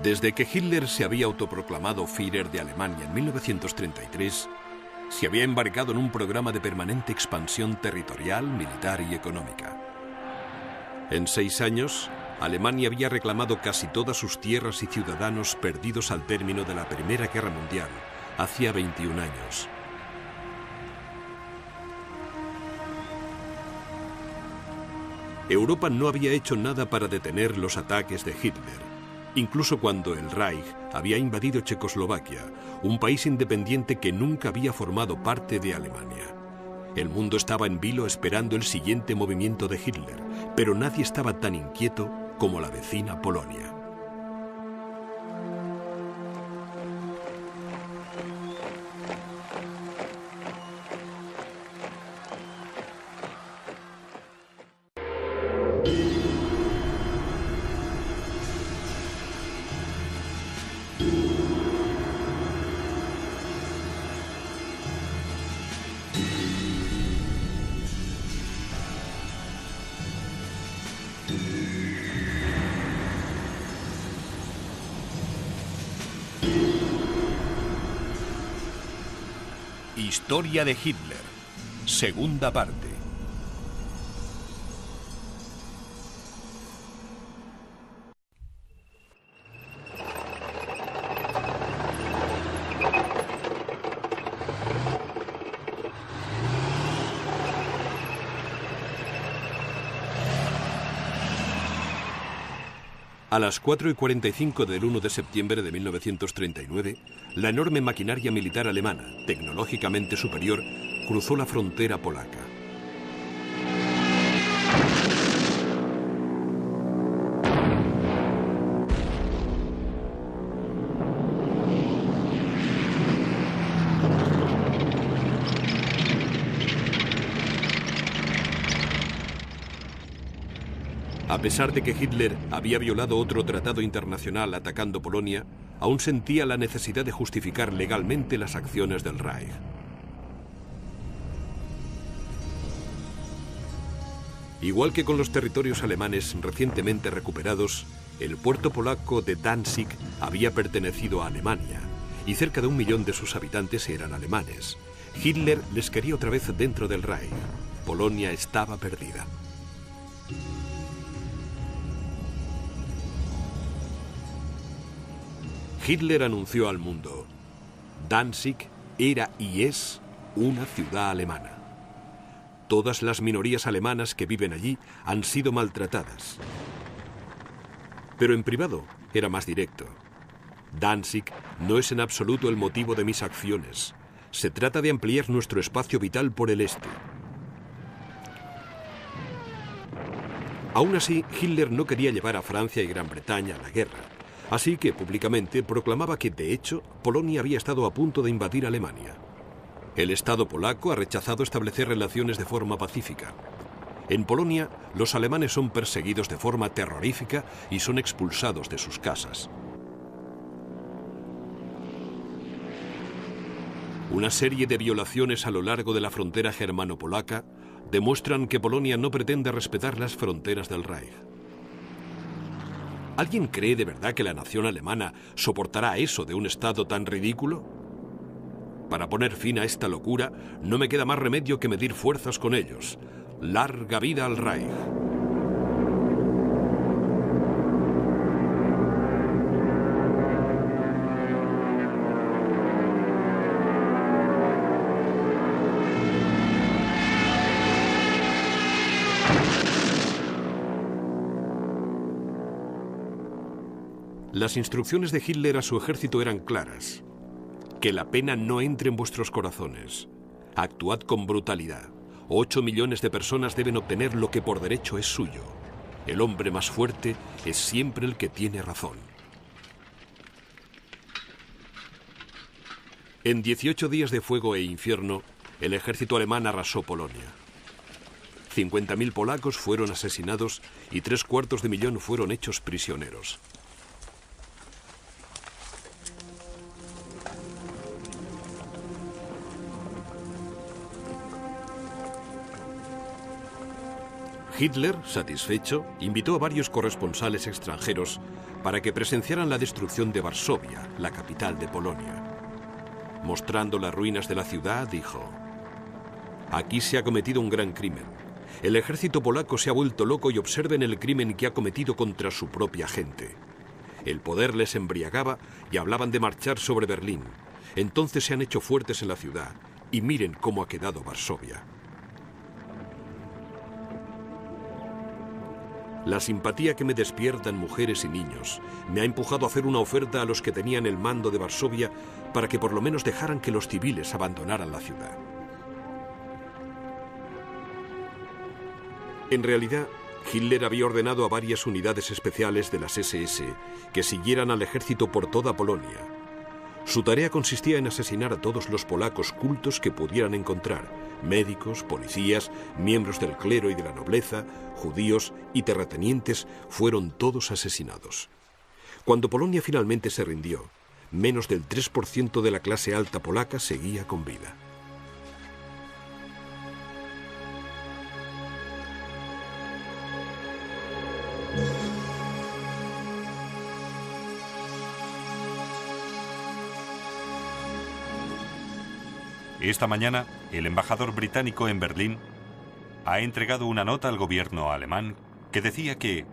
Desde que Hitler se había autoproclamado Führer de Alemania en 1933, se había embarcado en un programa de permanente expansión territorial, militar y económica. En 6 años, Alemania había reclamado casi todas sus tierras y ciudadanos perdidos al término de la Primera Guerra Mundial, hacía 21 años. Europa no había hecho nada para detener los ataques de Hitler, incluso cuando el Reich había invadido Checoslovaquia, un país independiente que nunca había formado parte de Alemania. El mundo estaba en vilo esperando el siguiente movimiento de Hitler, pero nadie estaba tan inquieto como la vecina Polonia. Historia de Hitler, segunda parte. A las 4:45 del 1 de septiembre de 1939, la enorme maquinaria militar alemana, tecnológicamente superior, cruzó la frontera polaca. A pesar de que Hitler había violado otro tratado internacional atacando Polonia, aún sentía la necesidad de justificar legalmente las acciones del Reich. Igual que con los territorios alemanes recientemente recuperados, el puerto polaco de Danzig había pertenecido a Alemania, y cerca de 1 millón de sus habitantes eran alemanes. Hitler les quería otra vez dentro del Reich. Polonia estaba perdida. Hitler anunció al mundo: Danzig era y es una ciudad alemana. Todas las minorías alemanas que viven allí han sido maltratadas. Pero en privado era más directo. Danzig no es en absoluto el motivo de mis acciones. Se trata de ampliar nuestro espacio vital por el este. Aún así, Hitler no quería llevar a Francia y Gran Bretaña a la guerra. Así que públicamente proclamaba que, de hecho, Polonia había estado a punto de invadir Alemania. El Estado polaco ha rechazado establecer relaciones de forma pacífica. En Polonia, los alemanes son perseguidos de forma terrorífica y son expulsados de sus casas. Una serie de violaciones a lo largo de la frontera germano-polaca demuestran que Polonia no pretende respetar las fronteras del Reich. ¿Alguien cree de verdad que la nación alemana soportará eso de un Estado tan ridículo? Para poner fin a esta locura, no me queda más remedio que medir fuerzas con ellos. ¡Larga vida al Reich! Las instrucciones de Hitler a su ejército eran claras. Que la pena no entre en vuestros corazones. Actuad con brutalidad. 8 millones de personas deben obtener lo que por derecho es suyo. El hombre más fuerte es siempre el que tiene razón. En 18 días de fuego e infierno, el ejército alemán arrasó Polonia. 50.000 polacos fueron asesinados y 750.000 fueron hechos prisioneros. Hitler, satisfecho, invitó a varios corresponsales extranjeros para que presenciaran la destrucción de Varsovia, la capital de Polonia. Mostrando las ruinas de la ciudad, dijo: «Aquí se ha cometido un gran crimen. El ejército polaco se ha vuelto loco y observen el crimen que ha cometido contra su propia gente. El poder les embriagaba y hablaban de marchar sobre Berlín. Entonces se han hecho fuertes en la ciudad y miren cómo ha quedado Varsovia». La simpatía que me despiertan mujeres y niños me ha empujado a hacer una oferta a los que tenían el mando de Varsovia para que por lo menos dejaran que los civiles abandonaran la ciudad. En realidad, Hitler había ordenado a varias unidades especiales de las SS que siguieran al ejército por toda Polonia. Su tarea consistía en asesinar a todos los polacos cultos que pudieran encontrar: médicos, policías, miembros del clero y de la nobleza, judíos y terratenientes fueron todos asesinados. Cuando Polonia finalmente se rindió, menos del 3% de la clase alta polaca seguía con vida. Esta mañana, el embajador británico en Berlín ha entregado una nota al gobierno alemán que decía que,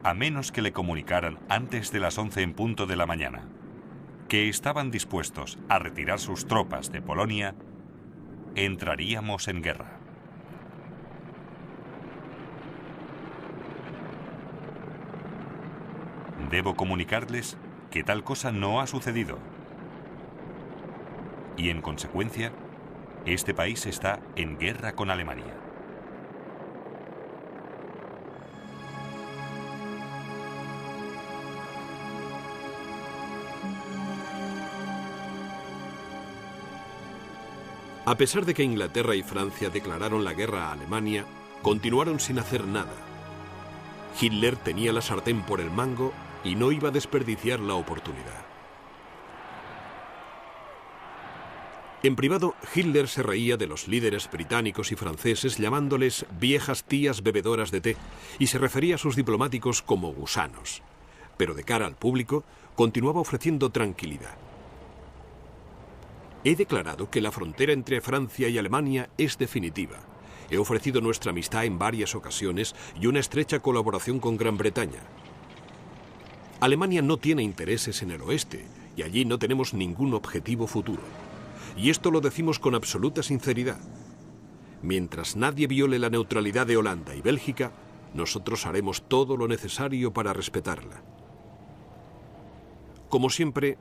a menos que le comunicaran antes de las 11 en punto de la mañana que estaban dispuestos a retirar sus tropas de Polonia, entraríamos en guerra. Debo comunicarles que tal cosa no ha sucedido. Y en consecuencia, este país está en guerra con Alemania. A pesar de que Inglaterra y Francia declararon la guerra a Alemania, continuaron sin hacer nada. Hitler tenía la sartén por el mango y no iba a desperdiciar la oportunidad. En privado, Hitler se reía de los líderes británicos y franceses llamándoles viejas tías bebedoras de té y se refería a sus diplomáticos como gusanos. Pero de cara al público, continuaba ofreciendo tranquilidad. He declarado que la frontera entre Francia y Alemania es definitiva. He ofrecido nuestra amistad en varias ocasiones y una estrecha colaboración con Gran Bretaña. Alemania no tiene intereses en el oeste y allí no tenemos ningún objetivo futuro. Y esto lo decimos con absoluta sinceridad. Mientras nadie viole la neutralidad de Holanda y Bélgica, nosotros haremos todo lo necesario para respetarla. Como siempre,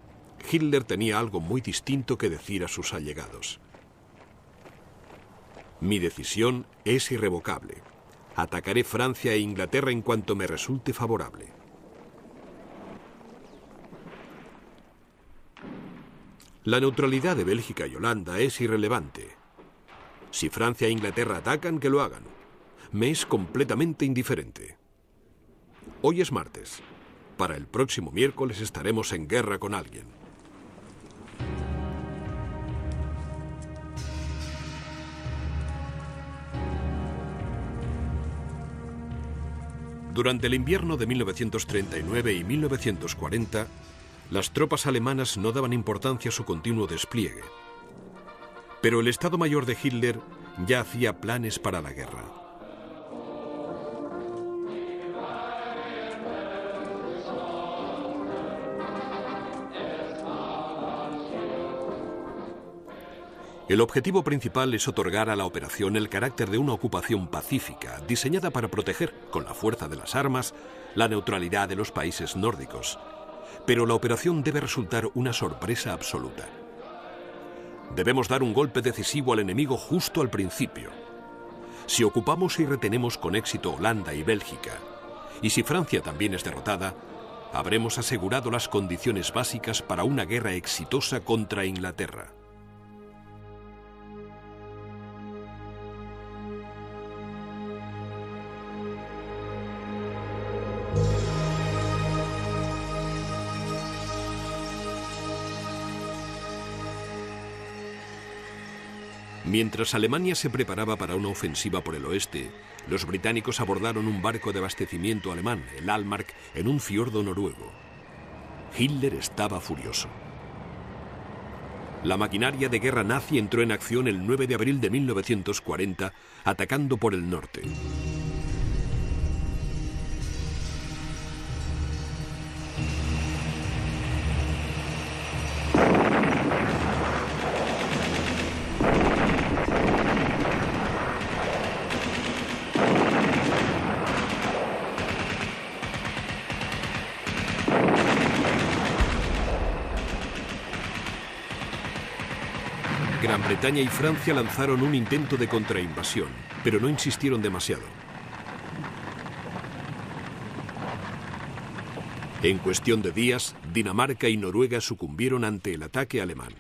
Hitler tenía algo muy distinto que decir a sus allegados. Mi decisión es irrevocable. Atacaré Francia e Inglaterra en cuanto me resulte favorable. La neutralidad de Bélgica y Holanda es irrelevante. Si Francia e Inglaterra atacan, que lo hagan. Me es completamente indiferente. Hoy es martes. Para el próximo miércoles estaremos en guerra con alguien. Durante el invierno de 1939 y 1940, las tropas alemanas no daban importancia a su continuo despliegue. Pero el Estado Mayor de Hitler ya hacía planes para la guerra. El objetivo principal es otorgar a la operación el carácter de una ocupación pacífica, diseñada para proteger, con la fuerza de las armas, la neutralidad de los países nórdicos. Pero la operación debe resultar una sorpresa absoluta. Debemos dar un golpe decisivo al enemigo justo al principio. Si ocupamos y retenemos con éxito Holanda y Bélgica, y si Francia también es derrotada, habremos asegurado las condiciones básicas para una guerra exitosa contra Inglaterra. Mientras Alemania se preparaba para una ofensiva por el oeste, los británicos abordaron un barco de abastecimiento alemán, el Altmark, en un fiordo noruego. Hitler estaba furioso. La maquinaria de guerra nazi entró en acción el 9 de abril de 1940, atacando por el norte. Gran Bretaña y Francia lanzaron un intento de contrainvasión, pero no insistieron demasiado. En cuestión de días, Dinamarca y Noruega sucumbieron ante el ataque alemán.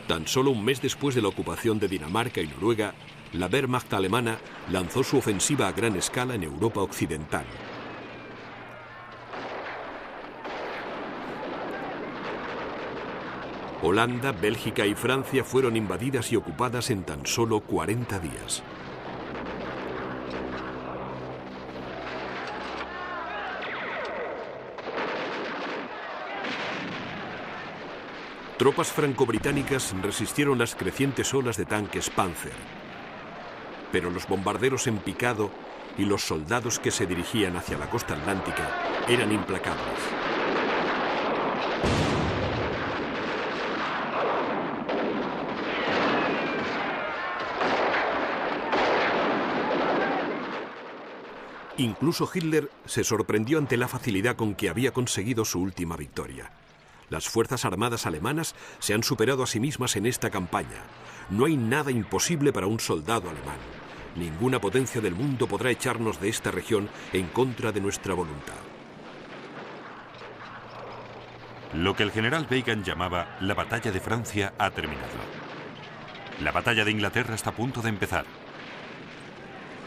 Tan solo un mes después de la ocupación de Dinamarca y Noruega, la Wehrmacht alemana lanzó su ofensiva a gran escala en Europa occidental. Holanda, Bélgica y Francia fueron invadidas y ocupadas en tan solo 40 días. Tropas franco-británicas resistieron las crecientes olas de tanques Panzer, pero los bombarderos en picado y los soldados que se dirigían hacia la costa atlántica eran implacables. Incluso Hitler se sorprendió ante la facilidad con que había conseguido su última victoria. Las fuerzas armadas alemanas se han superado a sí mismas en esta campaña. No hay nada imposible para un soldado alemán. Ninguna potencia del mundo podrá echarnos de esta región en contra de nuestra voluntad. Lo que el general Weygand llamaba la batalla de Francia ha terminado. La batalla de Inglaterra está a punto de empezar.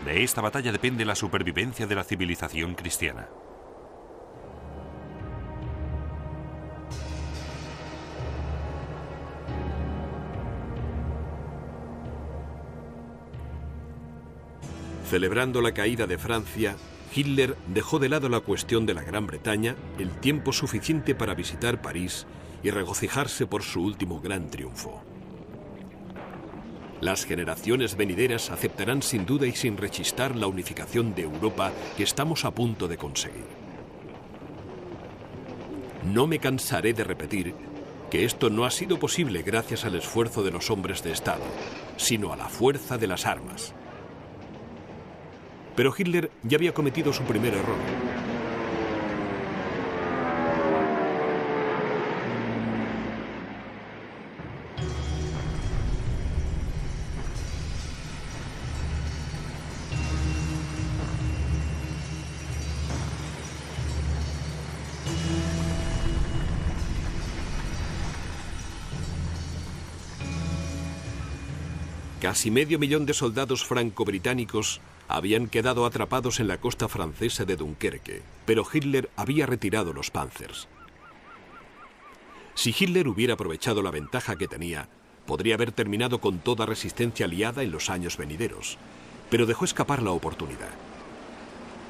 De esta batalla depende la supervivencia de la civilización cristiana. Celebrando la caída de Francia, Hitler dejó de lado la cuestión de la Gran Bretaña el tiempo suficiente para visitar París y regocijarse por su último gran triunfo. Las generaciones venideras aceptarán sin duda y sin rechistar la unificación de Europa que estamos a punto de conseguir. No me cansaré de repetir que esto no ha sido posible gracias al esfuerzo de los hombres de Estado, sino a la fuerza de las armas. Pero Hitler ya había cometido su primer error. Casi medio millón de soldados franco-británicos habían quedado atrapados en la costa francesa de Dunkerque, pero Hitler había retirado los Panzers. Si Hitler hubiera aprovechado la ventaja que tenía, podría haber terminado con toda resistencia aliada en los años venideros, pero dejó escapar la oportunidad.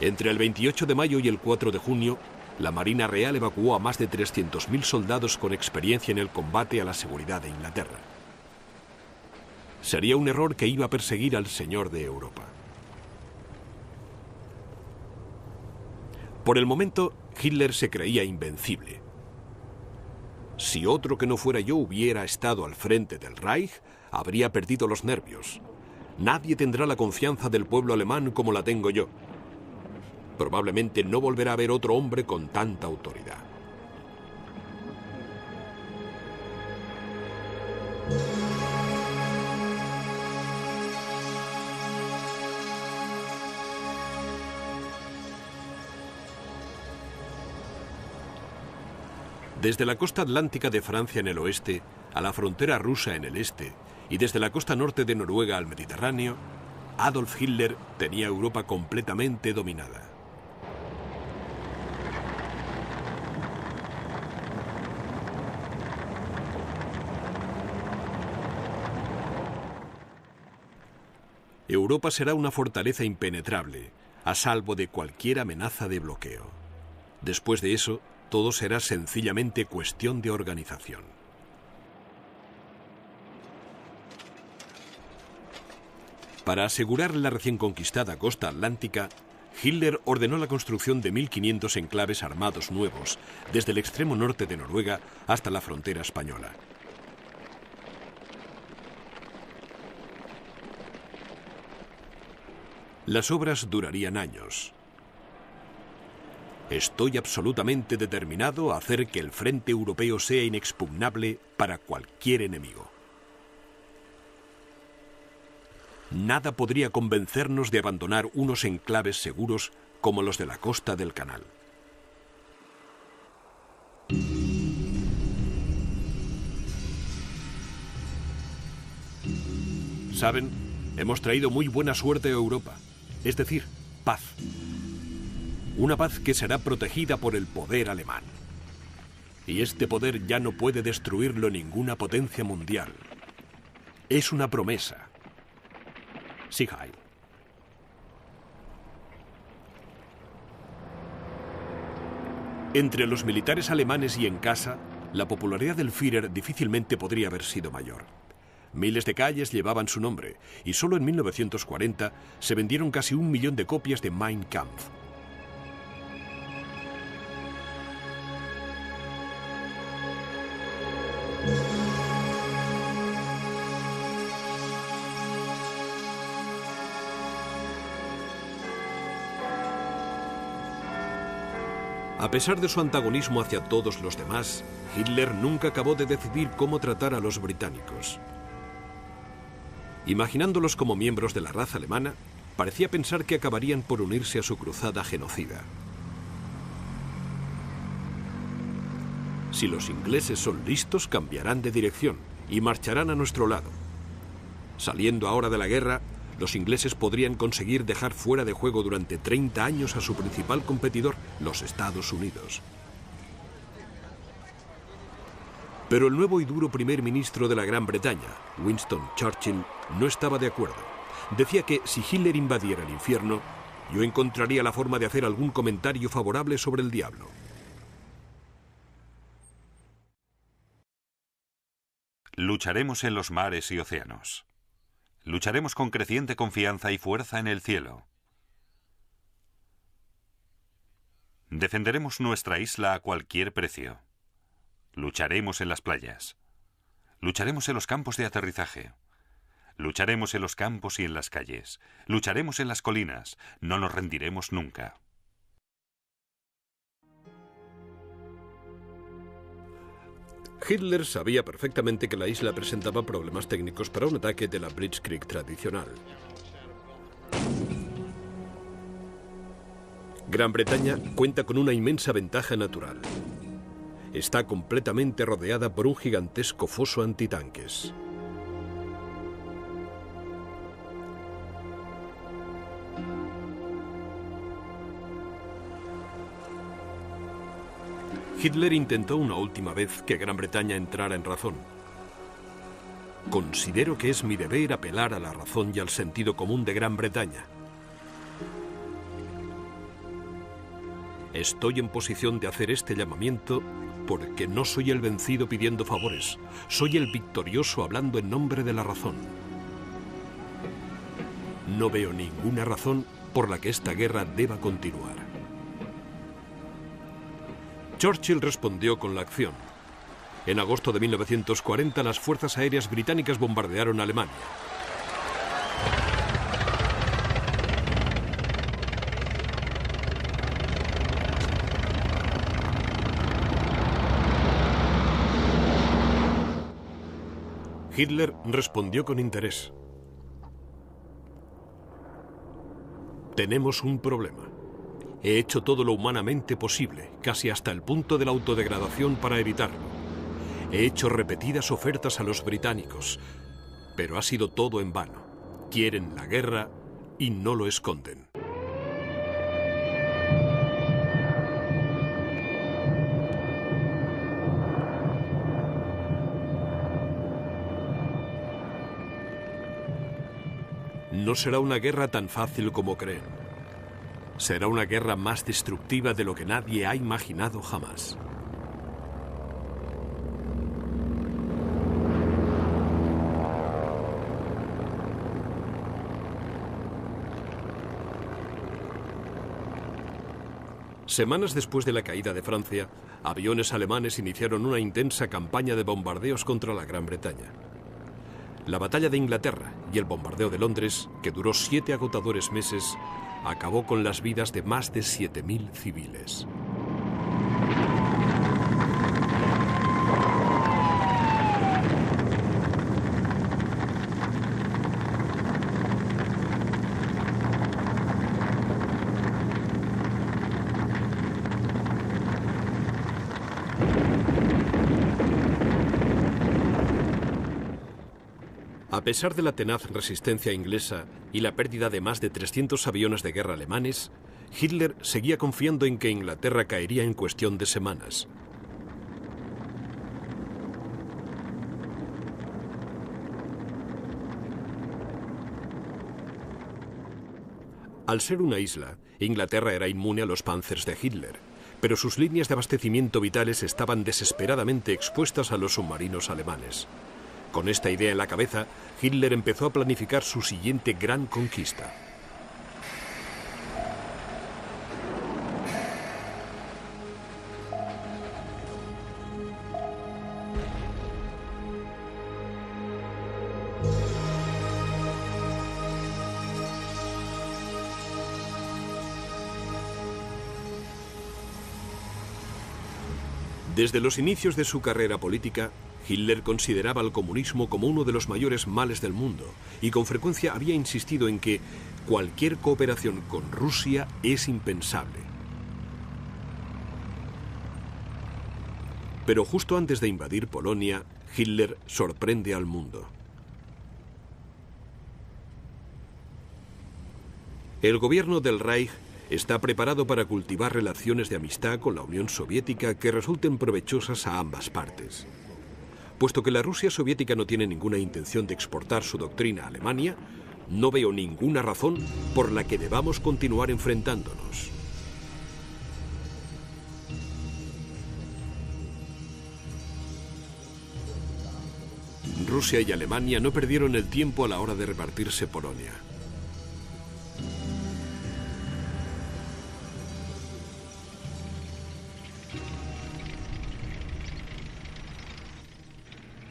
Entre el 28 de mayo y el 4 de junio, la Marina Real evacuó a más de 300.000 soldados con experiencia en el combate a la seguridad de Inglaterra. Sería un error que iba a perseguir al señor de Europa. Por el momento, Hitler se creía invencible. Si otro que no fuera yo hubiera estado al frente del Reich, habría perdido los nervios. Nadie tendrá la confianza del pueblo alemán como la tengo yo. Probablemente no volverá a haber otro hombre con tanta autoridad. Desde la costa atlántica de Francia en el oeste a la frontera rusa en el este y desde la costa norte de Noruega al Mediterráneo, Adolf Hitler tenía Europa completamente dominada. Europa será una fortaleza impenetrable, a salvo de cualquier amenaza de bloqueo. Después de eso, todo será sencillamente cuestión de organización. Para asegurar la recién conquistada costa atlántica, Hitler ordenó la construcción de 1.500 enclaves armados nuevos, desde el extremo norte de Noruega hasta la frontera española. Las obras durarían años. Estoy absolutamente determinado a hacer que el frente europeo sea inexpugnable para cualquier enemigo. Nada podría convencernos de abandonar unos enclaves seguros como los de la costa del canal. ¿Saben? Hemos traído muy buena suerte a Europa, es decir, paz. Una paz que será protegida por el poder alemán. Y este poder ya no puede destruirlo ninguna potencia mundial. Es una promesa. Sieg Heil. Entre los militares alemanes y en casa, la popularidad del Führer difícilmente podría haber sido mayor. Miles de calles llevaban su nombre, y solo en 1940 se vendieron casi 1 millón de copias de Mein Kampf. A pesar de su antagonismo hacia todos los demás, Hitler nunca acabó de decidir cómo tratar a los británicos. Imaginándolos como miembros de la raza alemana, parecía pensar que acabarían por unirse a su cruzada genocida. Si los ingleses son listos, cambiarán de dirección y marcharán a nuestro lado. Saliendo ahora de la guerra, los ingleses podrían conseguir dejar fuera de juego durante 30 años a su principal competidor, los Estados Unidos. Pero el nuevo y duro primer ministro de la Gran Bretaña, Winston Churchill, no estaba de acuerdo. Decía que si Hitler invadiera el infierno, yo encontraría la forma de hacer algún comentario favorable sobre el diablo. Lucharemos en los mares y océanos. Lucharemos con creciente confianza y fuerza en el cielo. Defenderemos nuestra isla a cualquier precio. Lucharemos en las playas. Lucharemos en los campos de aterrizaje. Lucharemos en los campos y en las calles. Lucharemos en las colinas. No nos rendiremos nunca. Hitler sabía perfectamente que la isla presentaba problemas técnicos para un ataque de la Blitzkrieg tradicional. Gran Bretaña cuenta con una inmensa ventaja natural. Está completamente rodeada por un gigantesco foso antitanques. Hitler intentó una última vez que Gran Bretaña entrara en razón. Considero que es mi deber apelar a la razón y al sentido común de Gran Bretaña. Estoy en posición de hacer este llamamiento porque no soy el vencido pidiendo favores, soy el victorioso hablando en nombre de la razón. No veo ninguna razón por la que esta guerra deba continuar. Churchill respondió con la acción. En agosto de 1940, las fuerzas aéreas británicas bombardearon Alemania. Hitler respondió con interés. Tenemos un problema. He hecho todo lo humanamente posible, casi hasta el punto de la autodegradación para evitarlo. He hecho repetidas ofertas a los británicos, pero ha sido todo en vano. Quieren la guerra y no lo esconden. No será una guerra tan fácil como creen. Será una guerra más destructiva de lo que nadie ha imaginado jamás. Semanas después de la caída de Francia, aviones alemanes iniciaron una intensa campaña de bombardeos contra la Gran Bretaña. La batalla de Inglaterra y el bombardeo de Londres, que duró 7 agotadores meses, acabó con las vidas de más de 7.000 civiles. A pesar de la tenaz resistencia inglesa y la pérdida de más de 300 aviones de guerra alemanes, Hitler seguía confiando en que Inglaterra caería en cuestión de semanas. Al ser una isla, Inglaterra era inmune a los Panzers de Hitler, pero sus líneas de abastecimiento vitales estaban desesperadamente expuestas a los submarinos alemanes. Con esta idea en la cabeza, Hitler empezó a planificar su siguiente gran conquista. Desde los inicios de su carrera política, Hitler consideraba al comunismo como uno de los mayores males del mundo y con frecuencia había insistido en que cualquier cooperación con Rusia es impensable. Pero justo antes de invadir Polonia, Hitler sorprende al mundo. El gobierno del Reich está preparado para cultivar relaciones de amistad con la Unión Soviética que resulten provechosas a ambas partes. Puesto que la Rusia soviética no tiene ninguna intención de exportar su doctrina a Alemania, no veo ninguna razón por la que debamos continuar enfrentándonos. Rusia y Alemania no perdieron el tiempo a la hora de repartirse Polonia.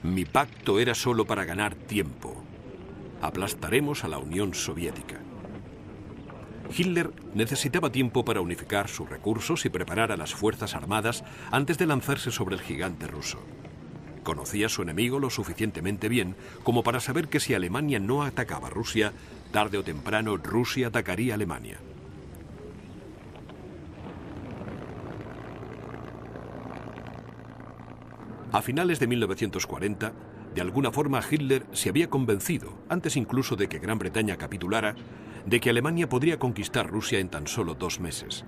Mi pacto era solo para ganar tiempo. Aplastaremos a la Unión Soviética. Hitler necesitaba tiempo para unificar sus recursos y preparar a las fuerzas armadas antes de lanzarse sobre el gigante ruso. Conocía a su enemigo lo suficientemente bien como para saber que si Alemania no atacaba a Rusia, tarde o temprano Rusia atacaría a Alemania. A finales de 1940, de alguna forma Hitler se había convencido, antes incluso de que Gran Bretaña capitulara, de que Alemania podría conquistar Rusia en tan solo 2 meses.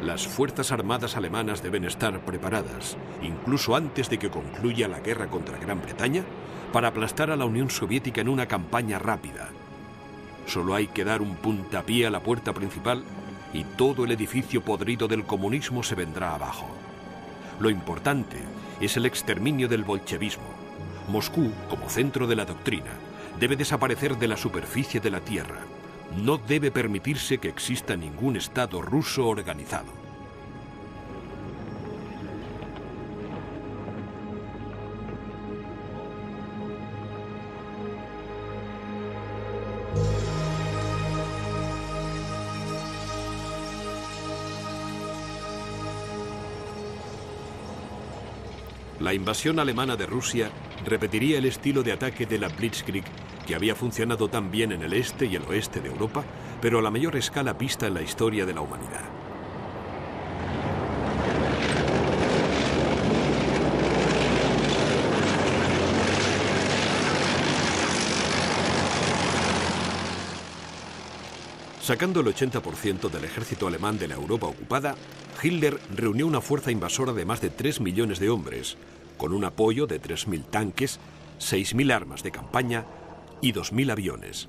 Las fuerzas armadas alemanas deben estar preparadas, incluso antes de que concluya la guerra contra Gran Bretaña, para aplastar a la Unión Soviética en una campaña rápida. Solo hay que dar un puntapié a la puerta principal y todo el edificio podrido del comunismo se vendrá abajo. Lo importante es el exterminio del bolchevismo. Moscú, como centro de la doctrina, debe desaparecer de la superficie de la Tierra. No debe permitirse que exista ningún Estado ruso organizado. La invasión alemana de Rusia repetiría el estilo de ataque de la Blitzkrieg que había funcionado tan bien en el este y el oeste de Europa, pero a la mayor escala vista en la historia de la humanidad. Sacando el 80% del ejército alemán de la Europa ocupada, Hitler reunió una fuerza invasora de más de 3 millones de hombres, con un apoyo de 3.000 tanques, 6.000 armas de campaña y 2.000 aviones.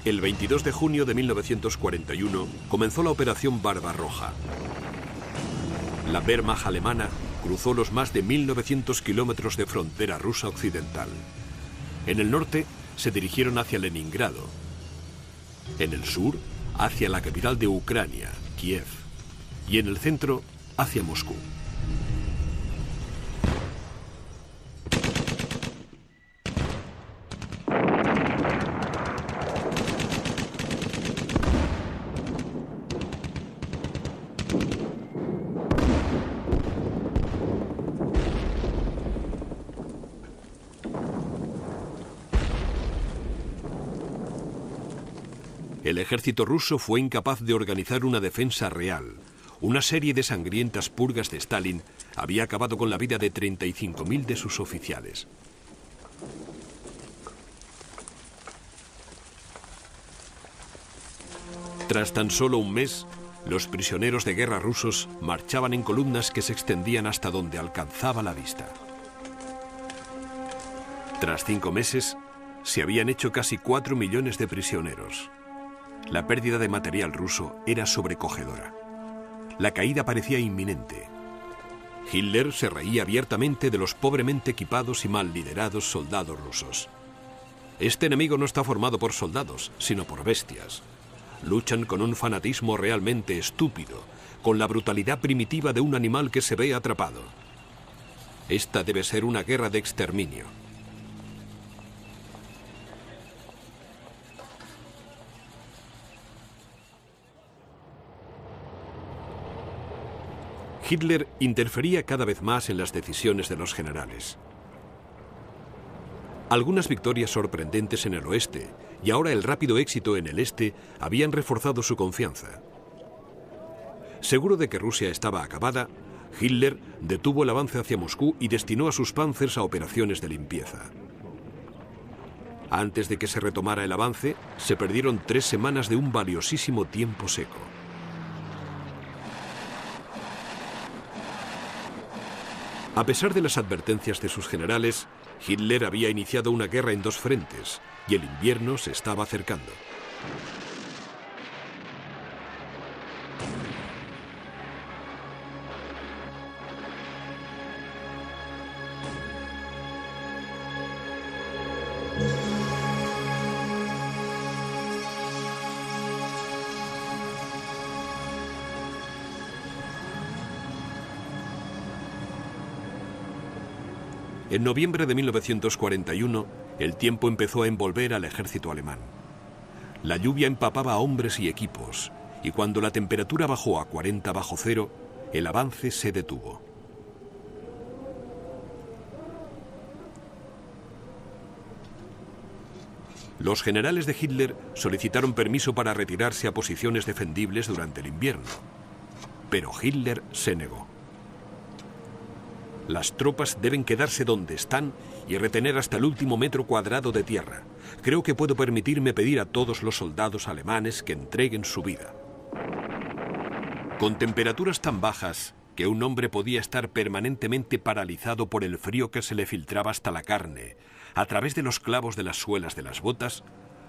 El 22 de junio de 1941 comenzó la Operación Barbarroja. La Wehrmacht alemana cruzó los más de 1.900 kilómetros de frontera rusa occidental. En el norte se dirigieron hacia Leningrado. En el sur, hacia la capital de Ucrania, Kiev. Y en el centro, hacia Moscú. El ejército ruso fue incapaz de organizar una defensa real. Una serie de sangrientas purgas de Stalin había acabado con la vida de 35.000 de sus oficiales. Tras tan solo un mes, los prisioneros de guerra rusos marchaban en columnas que se extendían hasta donde alcanzaba la vista. Tras 5 meses, se habían hecho casi 4 millones de prisioneros. La pérdida de material ruso era sobrecogedora. La caída parecía inminente. Hitler se reía abiertamente de los pobremente equipados y mal liderados soldados rusos. Este enemigo no está formado por soldados, sino por bestias. Luchan con un fanatismo realmente estúpido, con la brutalidad primitiva de un animal que se ve atrapado. Esta debe ser una guerra de exterminio. Hitler interfería cada vez más en las decisiones de los generales. Algunas victorias sorprendentes en el oeste y ahora el rápido éxito en el este habían reforzado su confianza. Seguro de que Rusia estaba acabada, Hitler detuvo el avance hacia Moscú y destinó a sus panzers a operaciones de limpieza. Antes de que se retomara el avance, se perdieron 3 semanas de un valiosísimo tiempo seco. A pesar de las advertencias de sus generales, Hitler había iniciado una guerra en 2 frentes y el invierno se estaba acercando. En noviembre de 1941, el tiempo empezó a envolver al ejército alemán. La lluvia empapaba a hombres y equipos, y cuando la temperatura bajó a 40 bajo cero, el avance se detuvo. Los generales de Hitler solicitaron permiso para retirarse a posiciones defendibles durante el invierno, pero Hitler se negó. Las tropas deben quedarse donde están y retener hasta el último metro cuadrado de tierra. Creo que puedo permitirme pedir a todos los soldados alemanes que entreguen su vida. Con temperaturas tan bajas que un hombre podía estar permanentemente paralizado por el frío que se le filtraba hasta la carne, a través de los clavos de las suelas de las botas,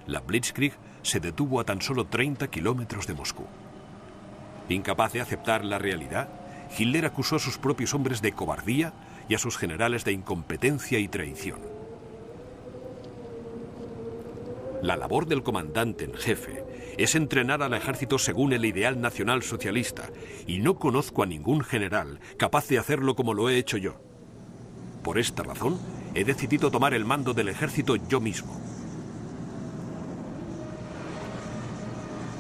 la Blitzkrieg se detuvo a tan solo 30 kilómetros de Moscú. Incapaz de aceptar la realidad, Hitler acusó a sus propios hombres de cobardía y a sus generales de incompetencia y traición. La labor del comandante en jefe es entrenar al ejército según el ideal nacional socialista, y no conozco a ningún general capaz de hacerlo como lo he hecho yo. Por esta razón, he decidido tomar el mando del ejército yo mismo.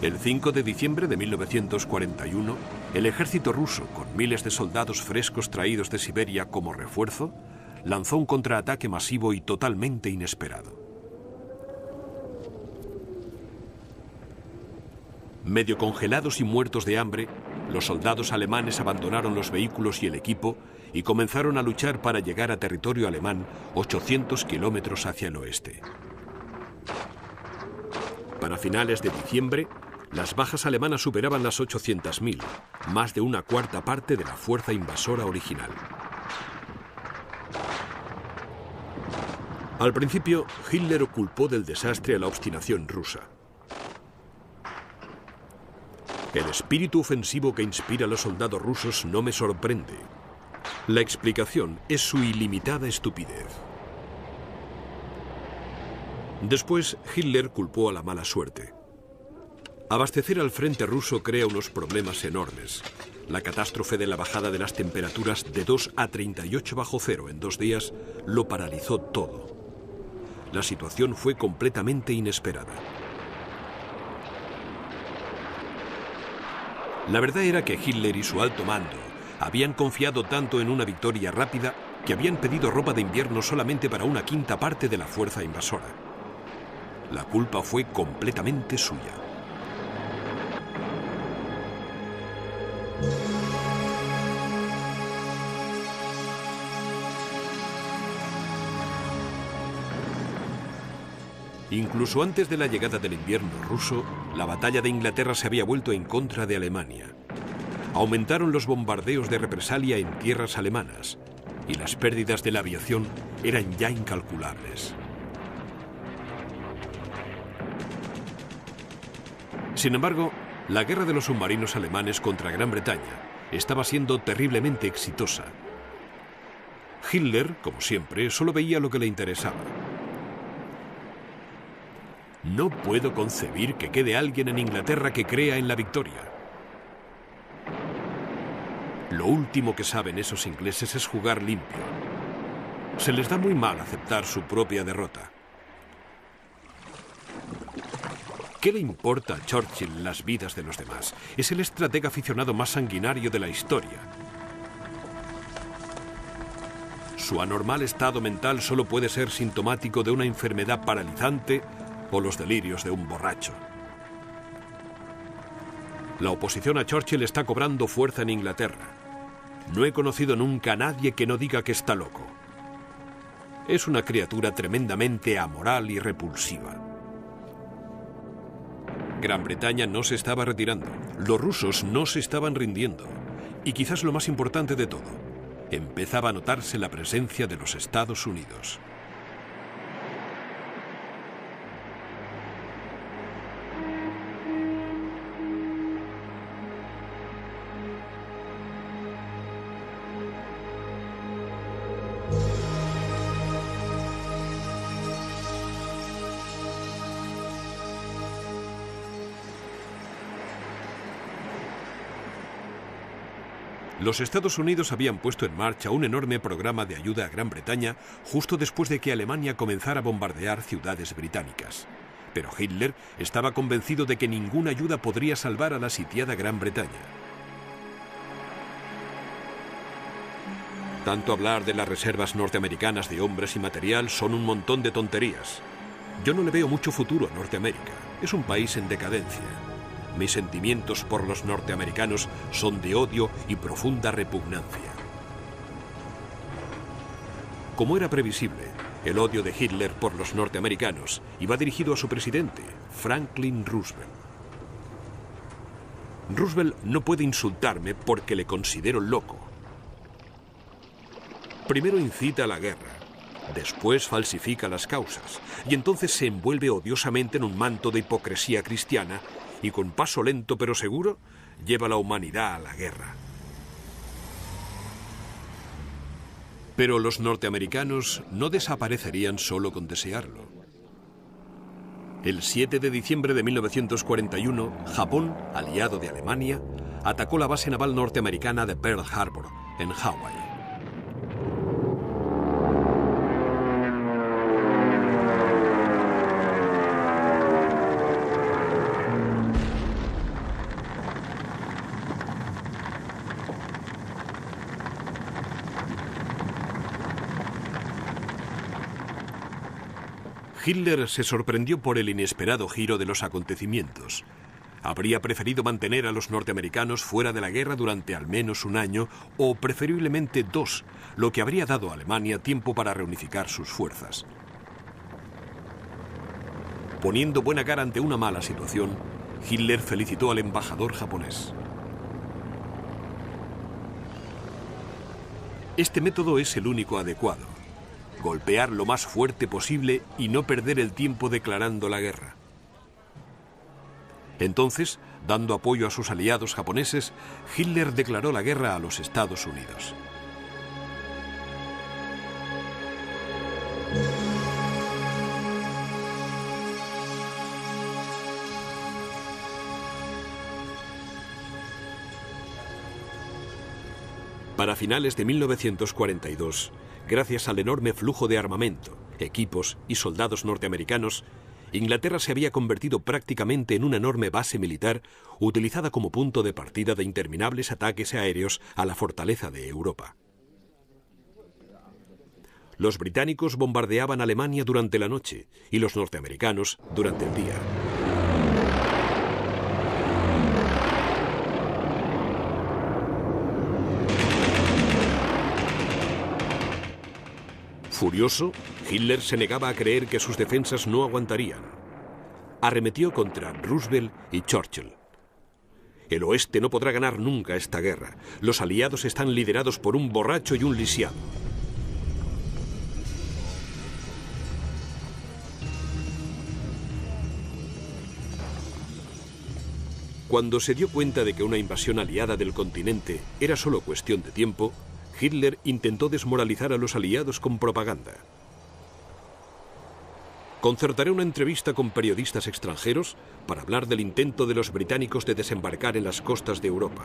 El 5 de diciembre de 1941, el ejército ruso, con miles de soldados frescos traídos de Siberia como refuerzo, lanzó un contraataque masivo y totalmente inesperado. Medio congelados y muertos de hambre, los soldados alemanes abandonaron los vehículos y el equipo y comenzaron a luchar para llegar a territorio alemán 800 kilómetros hacia el oeste. Para finales de diciembre, las bajas alemanas superaban las 800.000, más de una cuarta parte de la fuerza invasora original. Al principio, Hitler culpó del desastre a la obstinación rusa. El espíritu ofensivo que inspira a los soldados rusos no me sorprende. La explicación es su ilimitada estupidez. Después, Hitler culpó a la mala suerte. Abastecer al frente ruso crea unos problemas enormes. La catástrofe de la bajada de las temperaturas de 2 a 38 bajo cero en 2 días lo paralizó todo. La situación fue completamente inesperada. La verdad era que Hitler y su alto mando habían confiado tanto en una victoria rápida que habían pedido ropa de invierno solamente para una quinta parte de la fuerza invasora. La culpa fue completamente suya. Incluso antes de la llegada del invierno ruso, la batalla de Inglaterra se había vuelto en contra de Alemania. Aumentaron los bombardeos de represalia en tierras alemanas y las pérdidas de la aviación eran ya incalculables. Sin embargo, la guerra de los submarinos alemanes contra Gran Bretaña estaba siendo terriblemente exitosa. Hitler, como siempre, solo veía lo que le interesaba. No puedo concebir que quede alguien en Inglaterra que crea en la victoria. Lo último que saben esos ingleses es jugar limpio. Se les da muy mal aceptar su propia derrota. ¿Qué le importa a Churchill las vidas de los demás? Es el estratega aficionado más sanguinario de la historia. Su anormal estado mental solo puede ser sintomático de una enfermedad paralizante o los delirios de un borracho. La oposición a Churchill está cobrando fuerza en Inglaterra. No he conocido nunca a nadie que no diga que está loco. Es una criatura tremendamente amoral y repulsiva. Gran Bretaña no se estaba retirando. Los rusos no se estaban rindiendo. Y quizás lo más importante de todo, empezaba a notarse la presencia de los Estados Unidos. Los Estados Unidos habían puesto en marcha un enorme programa de ayuda a Gran Bretaña justo después de que Alemania comenzara a bombardear ciudades británicas. Pero Hitler estaba convencido de que ninguna ayuda podría salvar a la sitiada Gran Bretaña. Tanto hablar de las reservas norteamericanas de hombres y material son un montón de tonterías. Yo no le veo mucho futuro a Norteamérica. Es un país en decadencia. Mis sentimientos por los norteamericanos son de odio y profunda repugnancia. Como era previsible, el odio de Hitler por los norteamericanos iba dirigido a su presidente, Franklin Roosevelt. Roosevelt no puede insultarme porque le considero loco. Primero incita a la guerra, después falsifica las causas, y entonces se envuelve odiosamente en un manto de hipocresía cristiana y con paso lento pero seguro lleva a la humanidad a la guerra. Pero los norteamericanos no desaparecerían solo con desearlo. El 7 de diciembre de 1941, Japón, aliado de Alemania, atacó la base naval norteamericana de Pearl Harbor, en Hawái. Hitler se sorprendió por el inesperado giro de los acontecimientos. Habría preferido mantener a los norteamericanos fuera de la guerra durante al menos un año o preferiblemente 2, lo que habría dado a Alemania tiempo para reunificar sus fuerzas. Poniendo buena cara ante una mala situación, Hitler felicitó al embajador japonés. Este método es el único adecuado: golpear lo más fuerte posible y no perder el tiempo declarando la guerra. Entonces, dando apoyo a sus aliados japoneses, Hitler declaró la guerra a los Estados Unidos. Para finales de 1942, gracias al enorme flujo de armamento, equipos y soldados norteamericanos, Inglaterra se había convertido prácticamente en una enorme base militar utilizada como punto de partida de interminables ataques aéreos a la fortaleza de Europa. Los británicos bombardeaban Alemania durante la noche y los norteamericanos durante el día. Furioso, Hitler se negaba a creer que sus defensas no aguantarían. Arremetió contra Roosevelt y Churchill. El oeste no podrá ganar nunca esta guerra. Los aliados están liderados por un borracho y un lisiado. Cuando se dio cuenta de que una invasión aliada del continente era solo cuestión de tiempo, Hitler intentó desmoralizar a los aliados con propaganda. Concertaré una entrevista con periodistas extranjeros para hablar del intento de los británicos de desembarcar en las costas de Europa.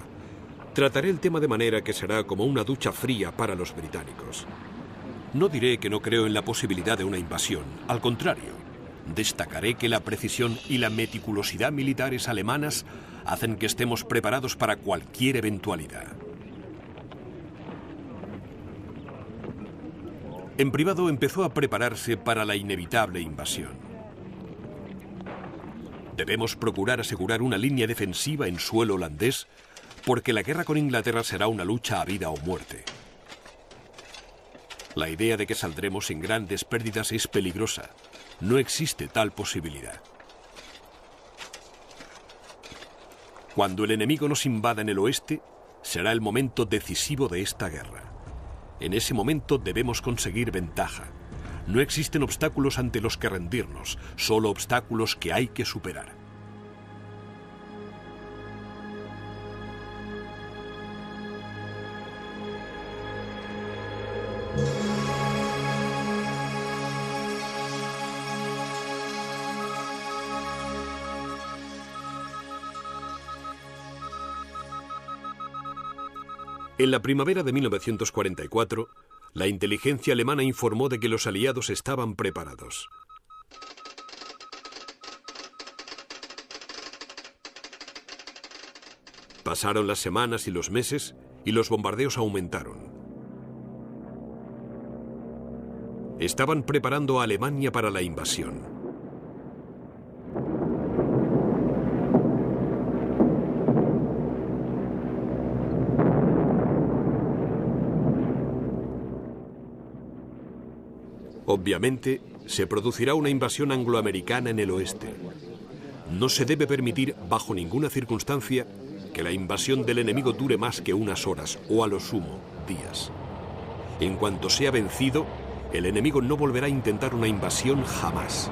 Trataré el tema de manera que será como una ducha fría para los británicos. No diré que no creo en la posibilidad de una invasión, al contrario. Destacaré que la precisión y la meticulosidad militares alemanas hacen que estemos preparados para cualquier eventualidad. En privado empezó a prepararse para la inevitable invasión. Debemos procurar asegurar una línea defensiva en suelo holandés, porque la guerra con Inglaterra será una lucha a vida o muerte. La idea de que saldremos sin grandes pérdidas es peligrosa. No existe tal posibilidad. Cuando el enemigo nos invada en el oeste, será el momento decisivo de esta guerra. En ese momento debemos conseguir ventaja. No existen obstáculos ante los que rendirnos, solo obstáculos que hay que superar. En la primavera de 1944, la inteligencia alemana informó de que los aliados estaban preparados. Pasaron las semanas y los meses y los bombardeos aumentaron. Estaban preparando a Alemania para la invasión. Obviamente, se producirá una invasión angloamericana en el oeste. No se debe permitir, bajo ninguna circunstancia, que la invasión del enemigo dure más que unas horas, o a lo sumo, días. En cuanto sea vencido, el enemigo no volverá a intentar una invasión jamás.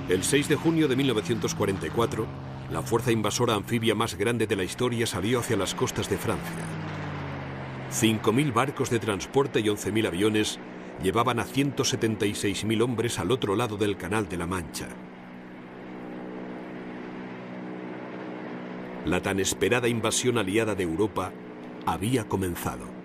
El 6 de junio de 1944, la fuerza invasora anfibia más grande de la historia salió hacia las costas de Francia. 5.000 barcos de transporte y 11.000 aviones llevaban a 176.000 hombres al otro lado del Canal de la Mancha. La tan esperada invasión aliada de Europa había comenzado.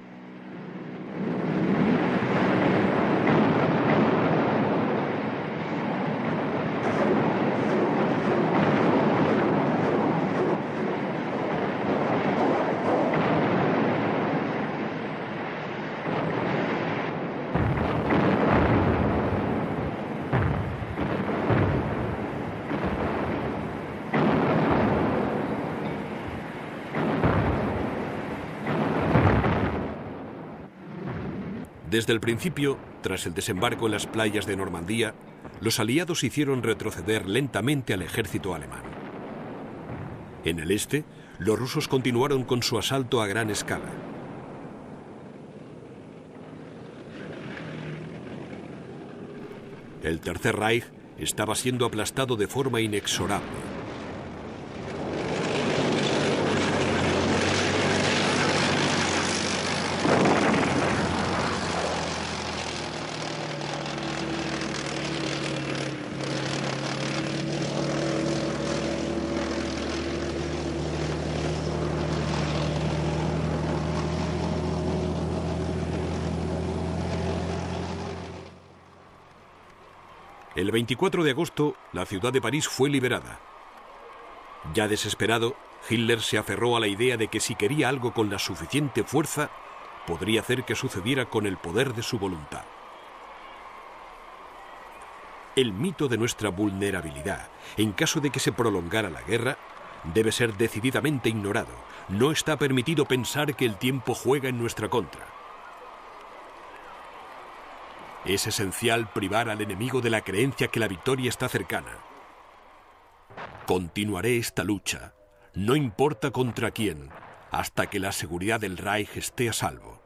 Desde el principio, tras el desembarco en las playas de Normandía, los aliados hicieron retroceder lentamente al ejército alemán. En el este, los rusos continuaron con su asalto a gran escala. El Tercer Reich estaba siendo aplastado de forma inexorable. El 24 de agosto, la ciudad de París fue liberada. Ya desesperado, Hitler se aferró a la idea de que si quería algo con la suficiente fuerza, podría hacer que sucediera con el poder de su voluntad. El mito de nuestra vulnerabilidad, en caso de que se prolongara la guerra, debe ser decididamente ignorado. No está permitido pensar que el tiempo juega en nuestra contra. Es esencial privar al enemigo de la creencia que la victoria está cercana. Continuaré esta lucha, no importa contra quién, hasta que la seguridad del Reich esté a salvo.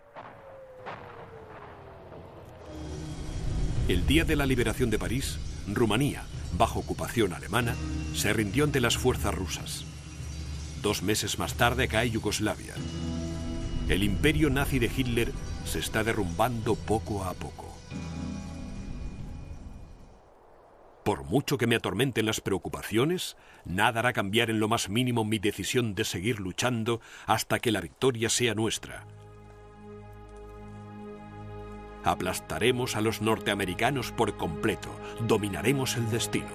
El día de la liberación de París, Rumanía, bajo ocupación alemana, se rindió ante las fuerzas rusas. 2 meses más tarde cae Yugoslavia. El imperio nazi de Hitler se está derrumbando poco a poco. Por mucho que me atormenten las preocupaciones, nada hará cambiar en lo más mínimo mi decisión de seguir luchando hasta que la victoria sea nuestra. Aplastaremos a los norteamericanos por completo, dominaremos el destino.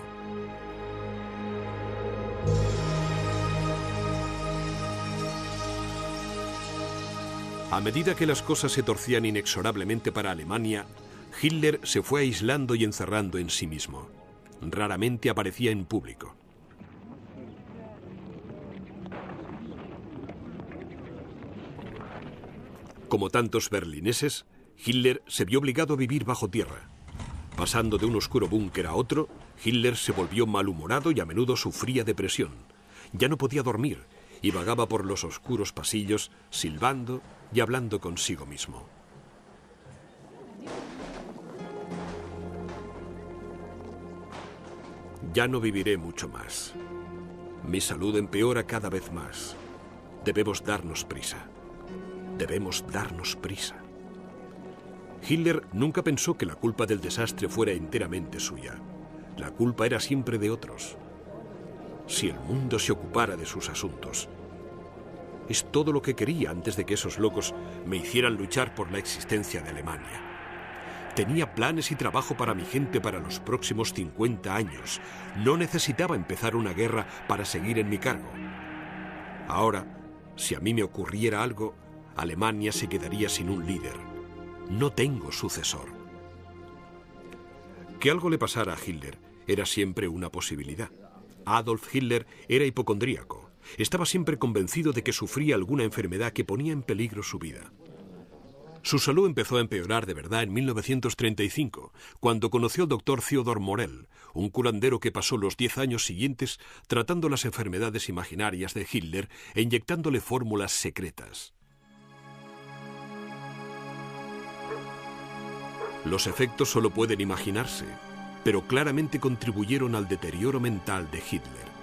A medida que las cosas se torcían inexorablemente para Alemania, Hitler se fue aislando y encerrando en sí mismo. Raramente aparecía en público. Como tantos berlineses, Hitler se vio obligado a vivir bajo tierra. Pasando de un oscuro búnker a otro, Hitler se volvió malhumorado y a menudo sufría depresión. Ya no podía dormir y vagaba por los oscuros pasillos, silbando y hablando consigo mismo. Ya no viviré mucho más. Mi salud empeora cada vez más. Debemos darnos prisa. Debemos darnos prisa. Hitler nunca pensó que la culpa del desastre fuera enteramente suya. La culpa era siempre de otros. Si el mundo se ocupara de sus asuntos. Es todo lo que quería antes de que esos locos me hicieran luchar por la existencia de Alemania. Tenía planes y trabajo para mi gente para los próximos 50 años. No necesitaba empezar una guerra para seguir en mi cargo. Ahora, si a mí me ocurriera algo, Alemania se quedaría sin un líder. No tengo sucesor. Que algo le pasara a Hitler era siempre una posibilidad. Adolf Hitler era hipocondríaco. Estaba siempre convencido de que sufría alguna enfermedad que ponía en peligro su vida. Su salud empezó a empeorar de verdad en 1935, cuando conoció al doctor Theodor Morell, un curandero que pasó los 10 años siguientes tratando las enfermedades imaginarias de Hitler e inyectándole fórmulas secretas. Los efectos solo pueden imaginarse, pero claramente contribuyeron al deterioro mental de Hitler.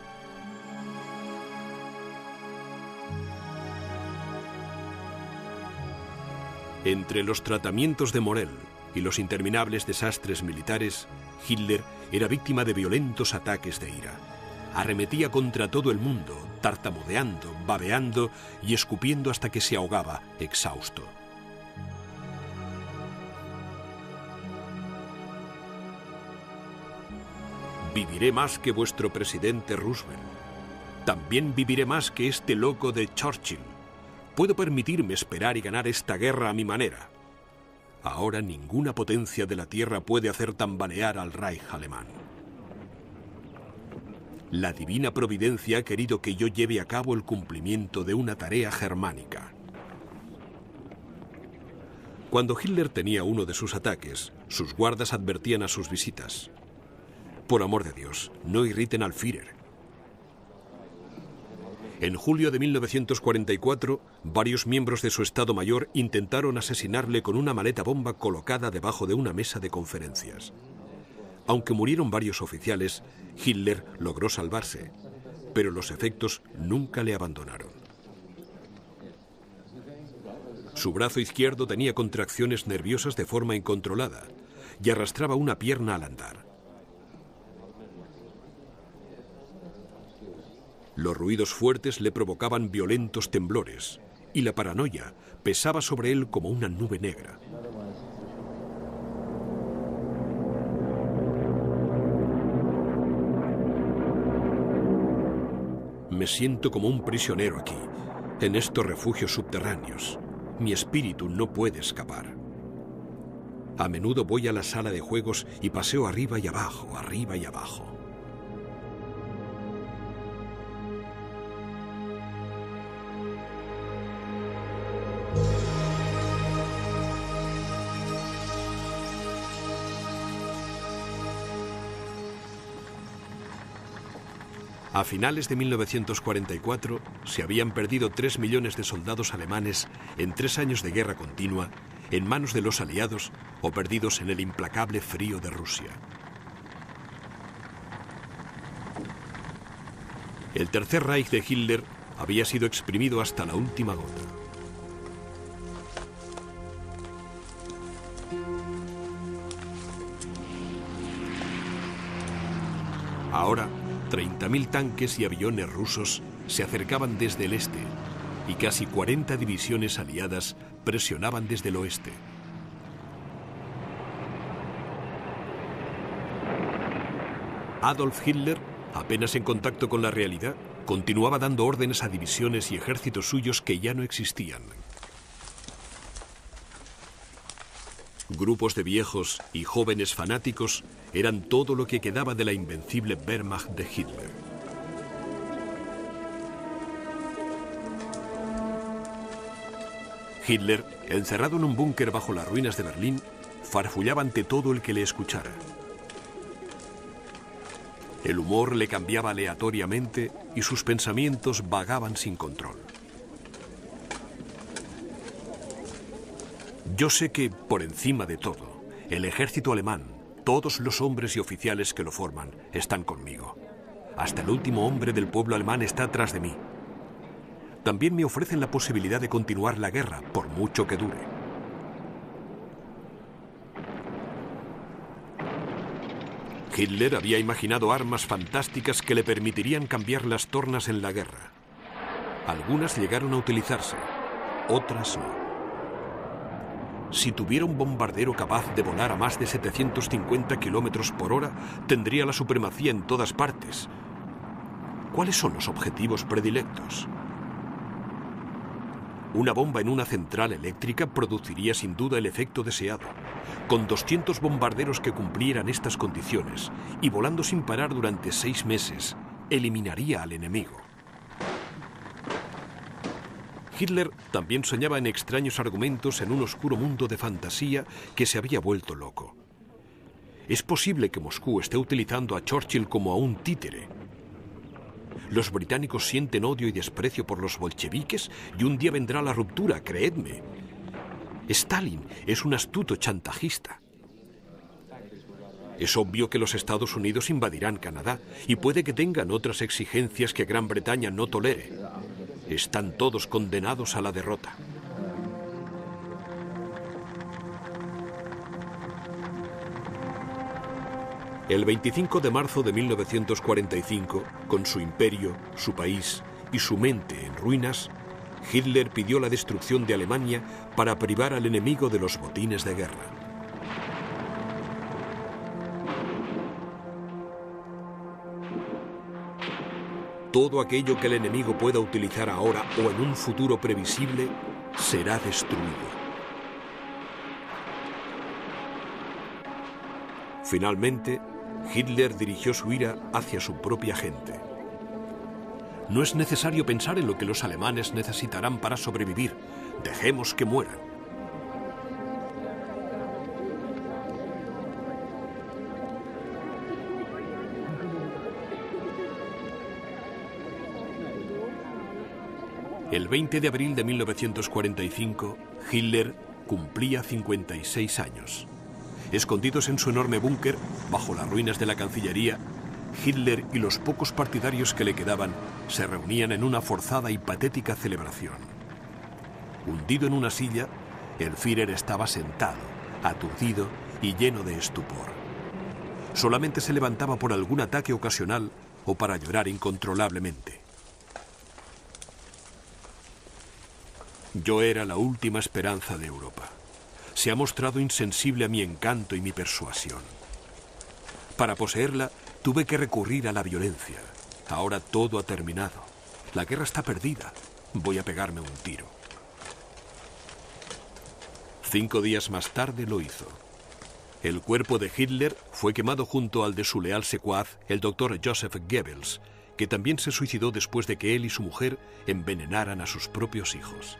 Entre los tratamientos de Morell y los interminables desastres militares, Hitler era víctima de violentos ataques de ira. Arremetía contra todo el mundo, tartamudeando, babeando y escupiendo hasta que se ahogaba, exhausto. Viviré más que vuestro presidente Roosevelt. También viviré más que este loco de Churchill. Puedo permitirme esperar y ganar esta guerra a mi manera. Ahora ninguna potencia de la tierra puede hacer tambalear al Reich alemán. La divina providencia ha querido que yo lleve a cabo el cumplimiento de una tarea germánica. Cuando Hitler tenía uno de sus ataques, sus guardas advertían a sus visitas: por amor de Dios, no irriten al Führer. En julio de 1944, varios miembros de su Estado Mayor intentaron asesinarle con una maleta bomba colocada debajo de una mesa de conferencias. Aunque murieron varios oficiales, Hitler logró salvarse, pero los efectos nunca le abandonaron. Su brazo izquierdo tenía contracciones nerviosas de forma incontrolada y arrastraba una pierna al andar. Los ruidos fuertes le provocaban violentos temblores y la paranoia pesaba sobre él como una nube negra. Me siento como un prisionero aquí, en estos refugios subterráneos. Mi espíritu no puede escapar. A menudo voy a la sala de juegos y paseo arriba y abajo, arriba y abajo. A finales de 1944 se habían perdido 3 millones de soldados alemanes en 3 años de guerra continua en manos de los aliados o perdidos en el implacable frío de Rusia. El Tercer Reich de Hitler había sido exprimido hasta la última gota. Ahora, 30.000 tanques y aviones rusos se acercaban desde el este y casi 40 divisiones aliadas presionaban desde el oeste. Adolf Hitler, apenas en contacto con la realidad, continuaba dando órdenes a divisiones y ejércitos suyos que ya no existían. Grupos de viejos y jóvenes fanáticos eran todo lo que quedaba de la invencible Wehrmacht de Hitler. Hitler, encerrado en un búnker bajo las ruinas de Berlín, farfullaba ante todo el que le escuchara. El humor le cambiaba aleatoriamente y sus pensamientos vagaban sin control. Yo sé que, por encima de todo, el ejército alemán, todos los hombres y oficiales que lo forman, están conmigo. Hasta el último hombre del pueblo alemán está tras de mí. También me ofrecen la posibilidad de continuar la guerra, por mucho que dure. Hitler había imaginado armas fantásticas que le permitirían cambiar las tornas en la guerra. Algunas llegaron a utilizarse, otras no. Si tuviera un bombardero capaz de volar a más de 750 kilómetros por hora, tendría la supremacía en todas partes. ¿Cuáles son los objetivos predilectos? Una bomba en una central eléctrica produciría sin duda el efecto deseado. Con 200 bombarderos que cumplieran estas condiciones y volando sin parar durante 6 meses, eliminaría al enemigo. Hitler también soñaba en extraños argumentos en un oscuro mundo de fantasía que se había vuelto loco. Es posible que Moscú esté utilizando a Churchill como a un títere. Los británicos sienten odio y desprecio por los bolcheviques y un día vendrá la ruptura, creedme. Stalin es un astuto chantajista. Es obvio que los Estados Unidos invadirán Canadá y puede que tengan otras exigencias que Gran Bretaña no tolere. Están todos condenados a la derrota. El 25 de marzo de 1945, con su imperio, su país y su mente en ruinas, Hitler pidió la destrucción de Alemania para privar al enemigo de los botines de guerra. Todo aquello que el enemigo pueda utilizar ahora o en un futuro previsible será destruido. Finalmente, Hitler dirigió su ira hacia su propia gente. No es necesario pensar en lo que los alemanes necesitarán para sobrevivir. Dejemos que mueran. El 20 de abril de 1945, Hitler cumplía 56 años. Escondidos en su enorme búnker, bajo las ruinas de la Cancillería, Hitler y los pocos partidarios que le quedaban se reunían en una forzada y patética celebración. Hundido en una silla, el Führer estaba sentado, aturdido y lleno de estupor. Solamente se levantaba por algún ataque ocasional o para llorar incontrolablemente. Yo era la última esperanza de Europa. Se ha mostrado insensible a mi encanto y mi persuasión. Para poseerla, tuve que recurrir a la violencia. Ahora todo ha terminado. La guerra está perdida. Voy a pegarme un tiro. 5 días más tarde lo hizo. El cuerpo de Hitler fue quemado junto al de su leal secuaz, el doctor Joseph Goebbels, que también se suicidó después de que él y su mujer envenenaran a sus propios hijos.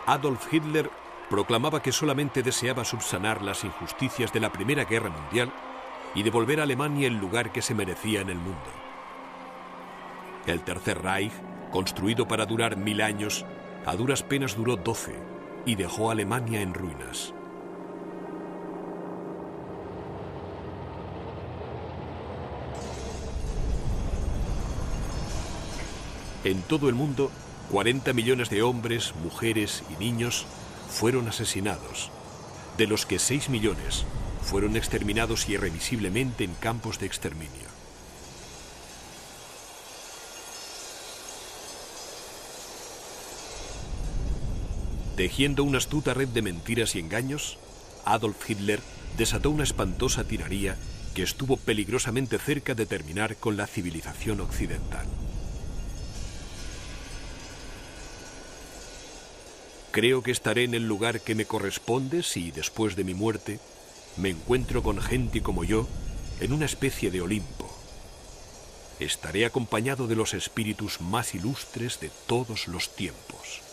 Adolf Hitler proclamaba que solamente deseaba subsanar las injusticias de la Primera Guerra Mundial y devolver a Alemania el lugar que se merecía en el mundo. El Tercer Reich, construido para durar 1000 años, a duras penas duró 12 y dejó a Alemania en ruinas. En todo el mundo, 40 millones de hombres, mujeres y niños fueron asesinados, de los que 6 millones fueron exterminados irremisiblemente en campos de exterminio. Tejiendo una astuta red de mentiras y engaños, Adolf Hitler desató una espantosa tiraría que estuvo peligrosamente cerca de terminar con la civilización occidental. Creo que estaré en el lugar que me corresponde si, después de mi muerte, me encuentro con gente como yo en una especie de Olimpo. Estaré acompañado de los espíritus más ilustres de todos los tiempos.